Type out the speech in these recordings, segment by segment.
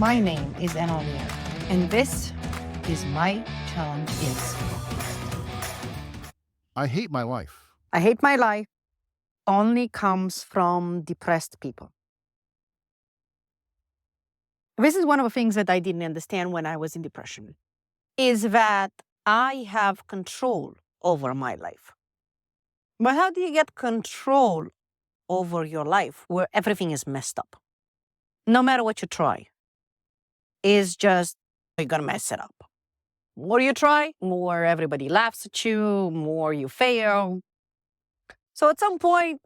My name is Enolia, and this is my challenge is. I hate my life. I hate my life only comes from depressed people. This is one of the things that I didn't understand when I was in depression, is that I have control over my life. But how do you get control over your life where everything is messed up? No matter what you try, is just you're gonna mess it up. More you try, more everybody laughs at you, more you fail. So at some point,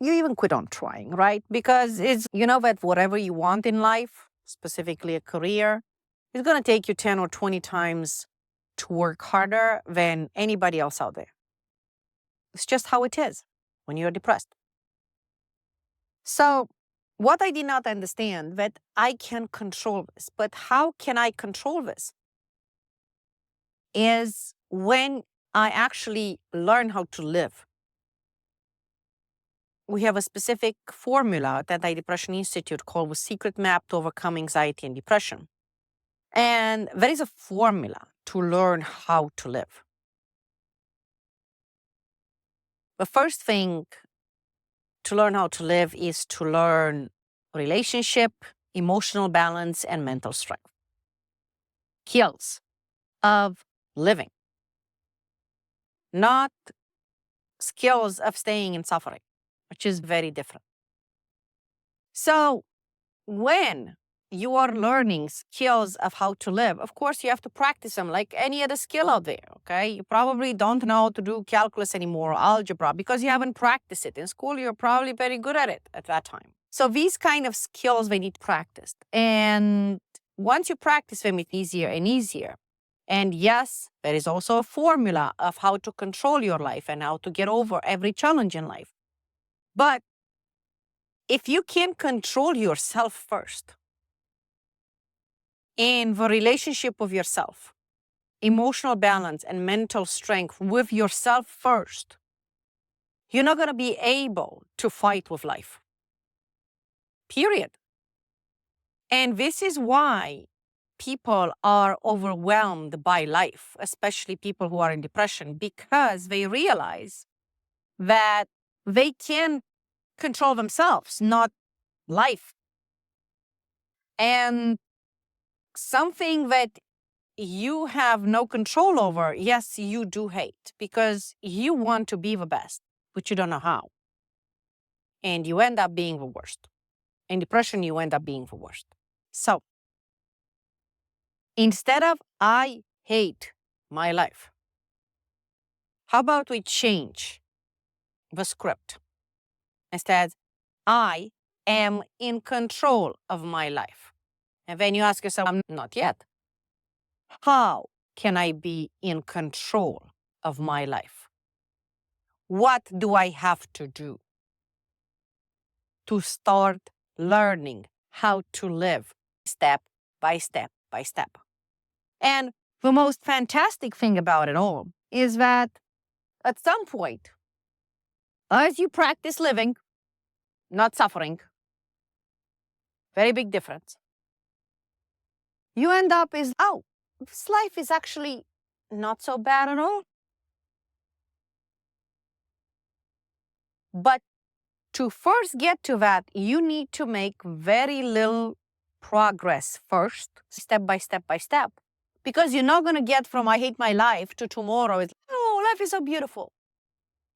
you even quit on trying, right? Because you know that whatever you want in life, specifically a career, it's gonna take you 10 or 20 times to work harder than anybody else out there. It's just how it is when you're depressed. So what I did not understand that I can control this, but how can I control this? Is when I actually learn how to live. We have a specific formula at the Anti-Depression Institute called the Secret Map to Overcome Anxiety and Depression. And there is a formula to learn how to live. The first thing to learn how to live is to learn relationship, emotional balance, and mental strength. Skills of living, not skills of staying in suffering, which is very different. So when you are learning skills of how to live, of course, you have to practice them like any other skill out there, okay? You probably don't know how to do calculus anymore, or algebra, because you haven't practiced it. In school, you're probably very good at it at that time. So these kind of skills, they need practice. And once you practice them, it's easier and easier. And yes, there is also a formula of how to control your life and how to get over every challenge in life. But if you can control yourself first, in the relationship with yourself, emotional balance and mental strength with yourself first, you're not going to be able to fight with life. Period. And this is why people are overwhelmed by life, especially people who are in depression, because they realize that they can control themselves, not life. And something that you have no control over, yes, you do hate because you want to be the best, but you don't know how. And you end up being the worst. In depression, you end up being the worst. So instead of I hate my life, how about we change the script? Instead, I am in control of my life. And then you ask yourself, I'm not yet. How can I be in control of my life? What do I have to do to start learning how to live step by step by step? And the most fantastic thing about it all is that at some point, as you practice living, not suffering, very big difference, you end up is, oh, this life is actually not so bad at all. But to first get to that, you need to make very little progress first, step by step by step. Because you're not going to get from I hate my life to tomorrow, it's, oh, life is so beautiful.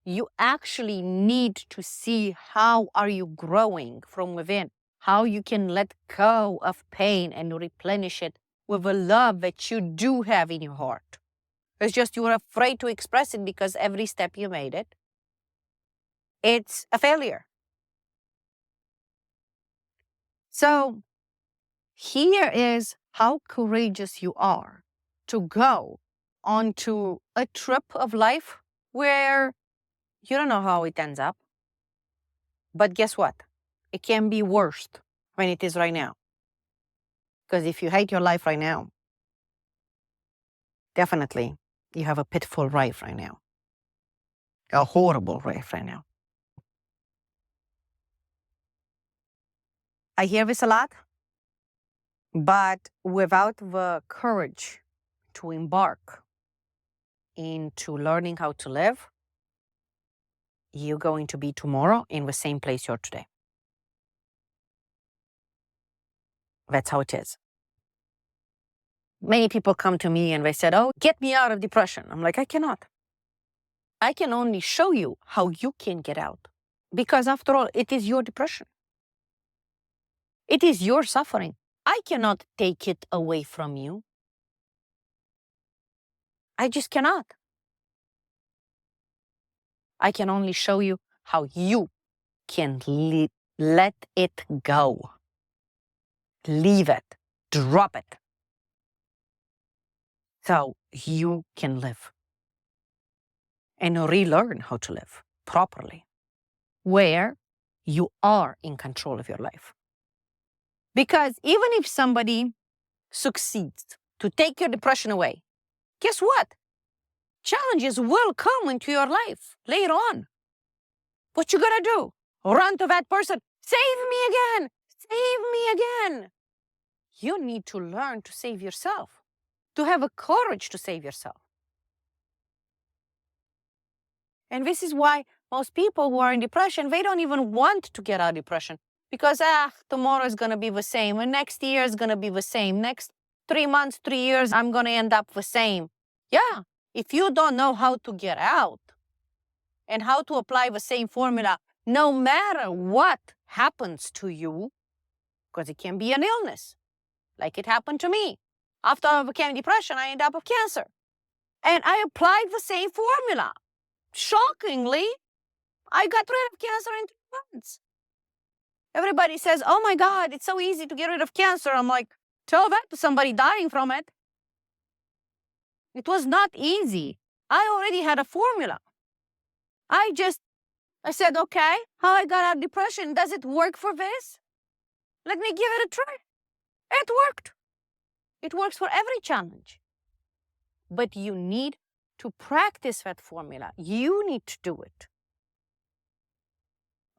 You actually need to see how are you growing from within, how you can let go of pain and replenish it with a love that you do have in your heart. It's just you're afraid to express it because every step you made it, it's a failure. So here is how courageous you are to go onto a trip of life where you don't know how it ends up. But guess what? It can be worse than it is right now. Because if you hate your life right now, definitely you have a pitiful life right now. A horrible life right now. I hear this a lot. But without the courage to embark into learning how to live, you're going to be tomorrow in the same place you're today. That's how it is. Many people come to me and they said, oh, get me out of depression. I'm like, I cannot. I can only show you how you can get out. Because after all, it is your depression. It is your suffering. I cannot take it away from you. I just cannot. I can only show you how you can let it go. Leave it. Drop it. So you can live and relearn how to live properly, where you are in control of your life. Because even if somebody succeeds to take your depression away, guess what? Challenges will come into your life later on. What you gotta do? Run to that person. Save me again. Save me again. You need to learn to save yourself, to have a courage to save yourself. And this is why most people who are in depression, they don't even want to get out of depression because, tomorrow is going to be the same. And next year is going to be the same. Next 3 months, 3 years, I'm going to end up the same. Yeah, if you don't know how to get out and how to apply the same formula, no matter what happens to you, because it can be an illness, like it happened to me. After I became depression, I ended up with cancer. And I applied the same formula. Shockingly, I got rid of cancer in 3 months. Everybody says, oh my God, it's so easy to get rid of cancer. I'm like, tell that to somebody dying from it. It was not easy. I already had a formula. I said, okay, how I got out of depression, does it work for this? Let me give it a try. It worked. It works for every challenge. But you need to practice that formula. You need to do it.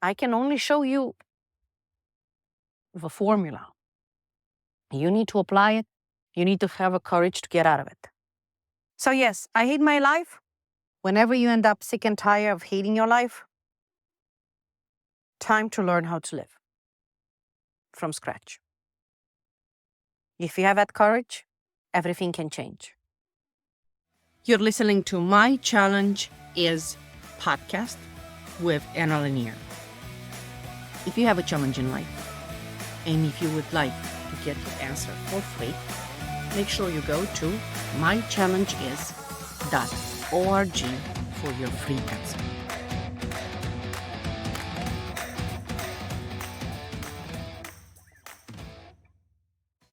I can only show you the formula. You need to apply it. You need to have a courage to get out of it. So yes, I hate my life. Whenever you end up sick and tired of hating your life, time to learn how to live from scratch. If you have that courage, everything can change. You're listening to My Challenge Is podcast with Anna Lanier. If you have a challenge in life, and if you would like to get your answer for free, make sure you go to mychallengeis.org for your free answer.